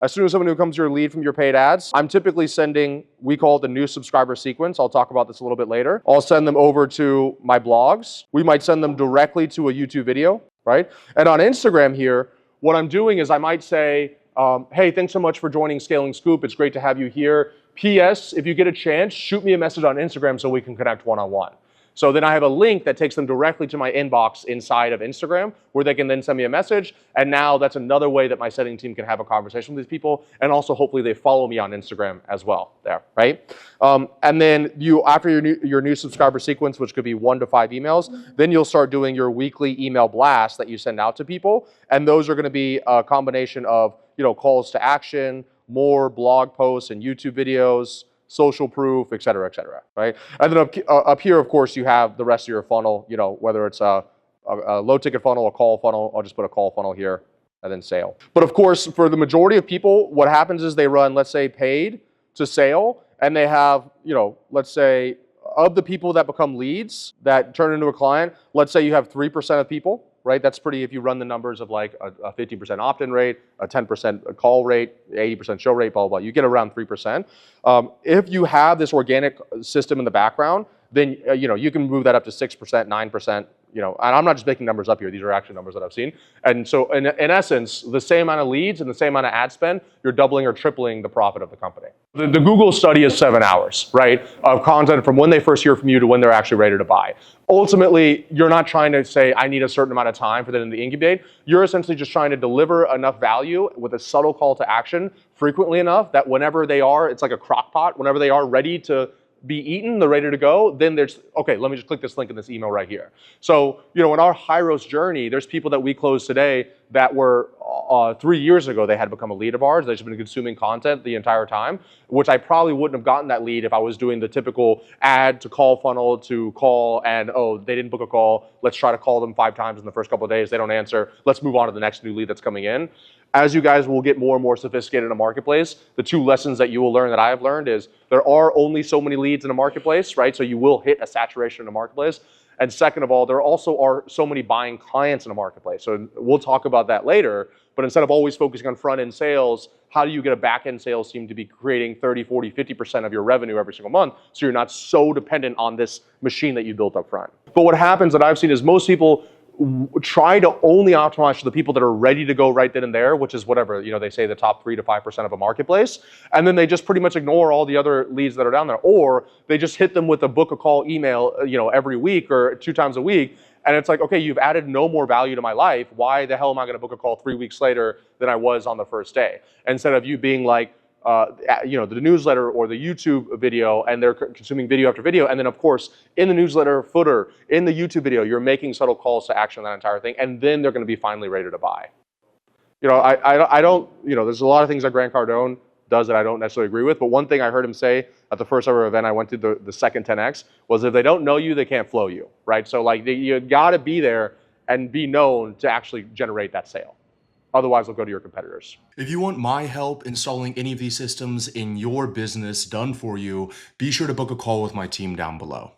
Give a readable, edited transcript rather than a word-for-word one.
As soon as someone who comes to your lead from your paid ads, I'm typically sending, we call it the new subscriber sequence. I'll talk about this a little bit later. I'll send them over to my blogs. We might send them directly to a YouTube video, right? And on Instagram here, what I'm doing is I might say, hey, thanks so much for joining Scaling Scoop. It's great to have you here. P.S. If you get a chance, shoot me a message on Instagram so we can connect one-on-one. So then I have a link that takes them directly to my inbox inside of Instagram where they can then send me a message. And now that's another way that my setting team can have a conversation with these people. And also hopefully they follow me on Instagram as well there, right? And then after your new subscriber sequence, which could be 1 to 5 emails, then you'll start doing your weekly email blasts that you send out to people. And those are gonna be a combination of, calls to action, more blog posts and YouTube videos, social proof, et cetera, right? And then up here, of course, you have the rest of your funnel, whether it's a low ticket funnel, a call funnel. I'll just put a call funnel here and then sale. But of course, for the majority of people, what happens is they run, let's say, paid to sale, and they have, let's say, of the people that become leads that turn into a client, let's say you have 3% of people, right? That's pretty, if you run the numbers of like a 50% opt-in rate, a 10% call rate, 80% show rate, blah, blah, blah, you get around 3%. If you have this organic system in the background, then, you can move that up to 6%, 9%, and I'm not just making numbers up here. These are actually numbers that I've seen. And so in essence, the same amount of leads and the same amount of ad spend, you're doubling or tripling the profit of the company. The Google study is 7 hours, right, of content from when they first hear from you to when they're actually ready to buy. Ultimately, you're not trying to say, I need a certain amount of time for them to incubate. You're essentially just trying to deliver enough value with a subtle call to action frequently enough that whenever they are, it's like a crock pot, whenever they are ready to be eaten, they're ready to go, then there's, okay, let me just click this link in this email right here. So, in our Hyros journey, there's people that we closed today that were 3 years ago, they had become a lead of ours. They've just been consuming content the entire time, which I probably wouldn't have gotten that lead if I was doing the typical ad to call funnel to call and, oh, they didn't book a call. Let's try to call them 5 times in the first couple of days. They don't answer. Let's move on to the next new lead that's coming in. As you guys will get more and more sophisticated in a marketplace, the 2 lessons that you will learn that I have learned is there are only so many leads in a marketplace, right? So you will hit a saturation in a marketplace. And second of all, there also are so many buying clients in a marketplace. So we'll talk about that later, but instead of always focusing on front-end sales, how do you get a back-end sales team to be creating 30, 40, 50% of your revenue every single month so you're not so dependent on this machine that you built up front? But what happens that I've seen is most people try to only optimize for the people that are ready to go right then and there, which is whatever, they say the top 3 to 5% of a marketplace. And then they just pretty much ignore all the other leads that are down there. Or they just hit them with a book a call email, every week or 2 times a week. And it's like, okay, you've added no more value to my life. Why the hell am I going to book a call 3 weeks later than I was on the first day? Instead of you being like, the newsletter or the YouTube video, and they're consuming video after video. And then of course, in the newsletter footer, in the YouTube video, you're making subtle calls to action on that entire thing. And then they're going to be finally ready to buy. I don't, there's a lot of things that Grant Cardone does that I don't necessarily agree with. But one thing I heard him say at the first ever event I went to, the second 10X, was if they don't know you, they can't flow you, right? So like you got to be there and be known to actually generate that sale. Otherwise, they'll go to your competitors. If you want my help installing any of these systems in your business done for you, be sure to book a call with my team down below.